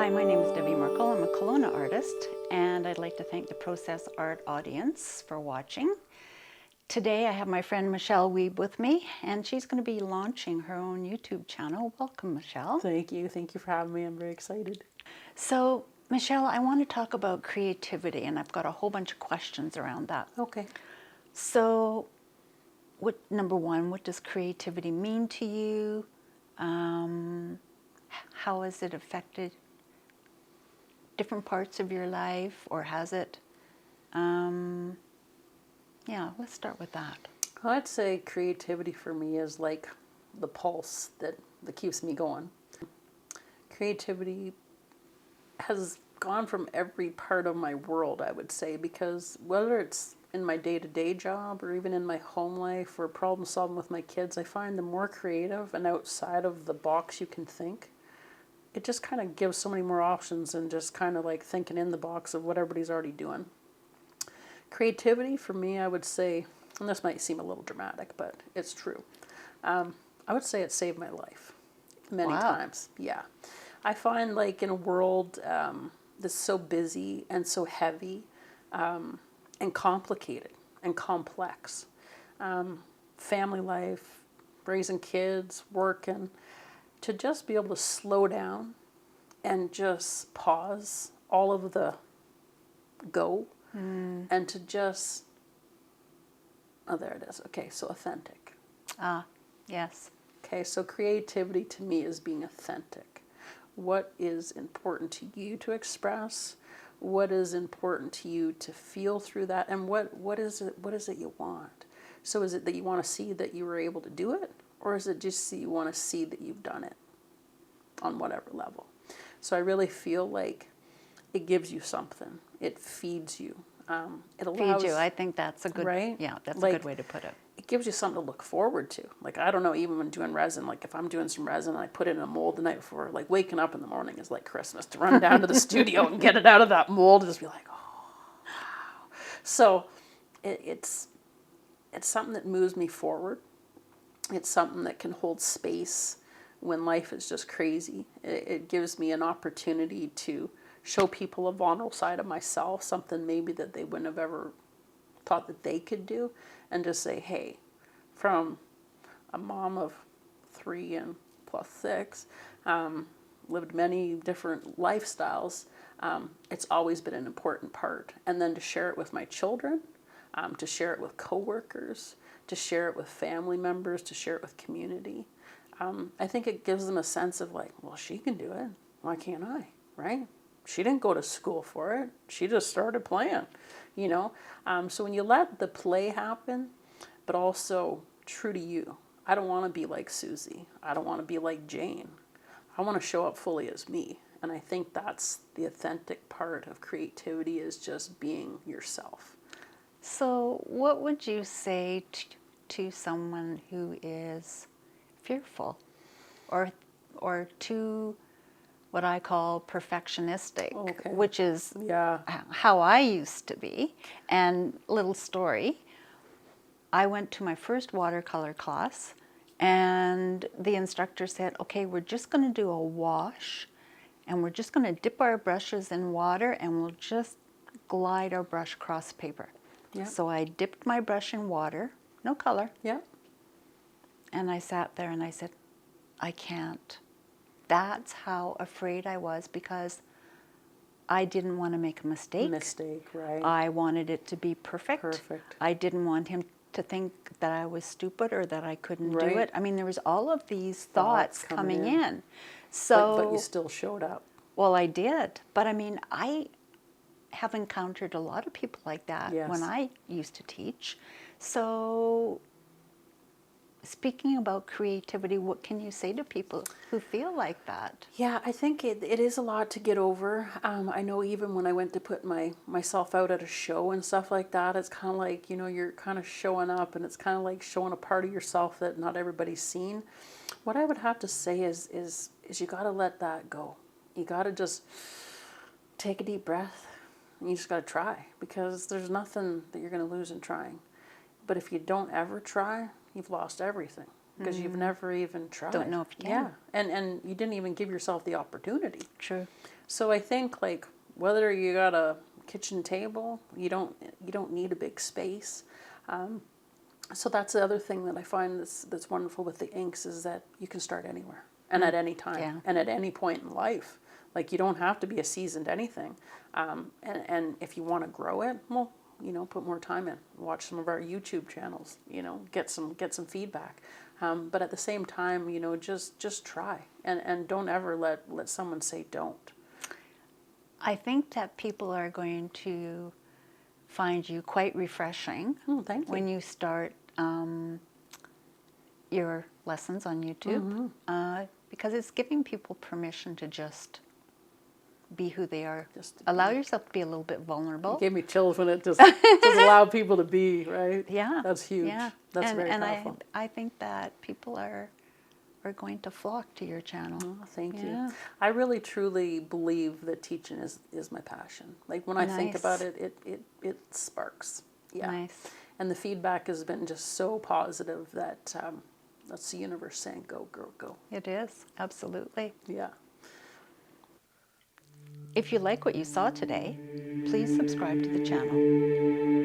Hi, my name is Debbie Merkel. I'm a Kelowna artist, and I'd like to thank the Process Art audience for watching. Today I have my friend Michelle Wiebe with me, and she's going to be launching her own YouTube channel. Welcome, Michelle. Thank you. Thank you for having me. I'm very excited. So, Michelle, I want to talk about creativity, and I've got a whole bunch of questions around that. Okay. So, number one, what does creativity mean to you? How has it affected different parts of your life, or has it? Yeah, let's start with that. I'd say creativity for me is like the pulse that keeps me going. Creativity has gone from every part of my world, I would say, because whether it's in my day-to-day job or even in my home life or problem solving with my kids, I find the more creative and outside of the box you can think, it just kind of gives so many more options than just kind of like thinking in the box of what everybody's already doing. Creativity for me, I would say, and this might seem a little dramatic, but it's true. I would say it saved my life many times. Yeah. I find like in a world that's so busy and so heavy and complicated and complex, family life, raising kids, working, to just be able to slow down and just pause all of the go and to just, oh, there it is. Okay, so authentic. Ah, yes. Okay, so creativity to me is being authentic. What is important to you to express? What is important to you to feel through that? And what is it you want? So is it that you want to see that you were able to do it? Or is it just that you want to see that you've done it on whatever level? So I really feel like it gives you something. It feeds you. It allows, Feed you. I think that's a good, right? Yeah, that's Like, a good way to put it. it gives you something to look forward to. Like, I don't know, even when doing resin, like if I'm doing some resin and I put it in a mold the night before, like waking up in the morning is like Christmas, to run down to the studio and get it out of that mold and just be like, oh, wow. So it's something that moves me forward. It's something that can hold space when life is just crazy. It gives me an opportunity to show people a vulnerable side of myself, something maybe that they wouldn't have ever thought that they could do, and just say, hey, from a mom of 3 and plus 6, lived many different lifestyles, it's always been an important part. And then to share it with my children, to share it with coworkers, to share it with family members, to share it with community. I think it gives them a sense of like, well, she can do it. Why can't I? Right? She didn't go to school for it. She just started playing, you know? So when you let the play happen, but also true to you. I don't want to be like Susie. I don't want to be like Jane. I want to show up fully as me. And I think that's the authentic part of creativity, is just being yourself. So what would you say to someone who is fearful or too what I call perfectionistic, Okay. which is Yeah. how I used to be? And little story, I went to my first watercolor class and the instructor said, okay, we're just going to do a wash and we're just going to dip our brushes in water and we'll just glide our brush across paper. Yeah. So I dipped my brush in water, no color, Yeah. and I sat there and I said, I can't. That's how afraid I was, because I didn't want to make a mistake. Right. I wanted it to be perfect. Perfect. I didn't want him to think that I was stupid or that I couldn't do Right. it. I mean, there was all of these thoughts coming in. But So, you still showed up. well, I did. But I mean, I have encountered a lot of people like that Yes. when I used to teach. So, speaking about creativity, what can you say to people who feel like that? Yeah, I think it is a lot to get over. I know even when I went to put myself out at a show and stuff like that, it's kind of like, you know, you're kind of showing up and it's kind of like showing a part of yourself that not everybody's seen. What I would have to say is you got to let that go. You got to just take a deep breath and you just got to try, because there's nothing that you're going to lose in trying. But if you don't ever try, you've lost everything. because you've never even tried. Don't know if you can. Yeah, and you didn't even give yourself the opportunity. True. So I think like whether you got a kitchen table, you don't need a big space. So that's the other thing that I find that's wonderful with the inks is that you can start anywhere and at any time Yeah. and at any point in life. Like you don't have to be a seasoned anything. And if you want to grow it, well, put more time in. Watch some of our YouTube channels. Get some feedback. But at the same time, just try and don't ever let someone say don't. I think that people are going to find you quite refreshing Thank you. when you start your lessons on YouTube, because it's giving people permission to just be who they are. Just to allow yourself to be a little bit vulnerable. It gave me chills when it just allowed people to be, right? Yeah, That's huge. Yeah. That's and, very and powerful. I think that people are going to flock to your channel. Oh, thank Yeah. you. I really truly believe that teaching is my passion. Like when I think Nice. about it, it sparks. Yeah. Nice. And the feedback has been just so positive that that's the universe saying, go, girl, go. It is, absolutely. Yeah. If you like what you saw today, please subscribe to the channel.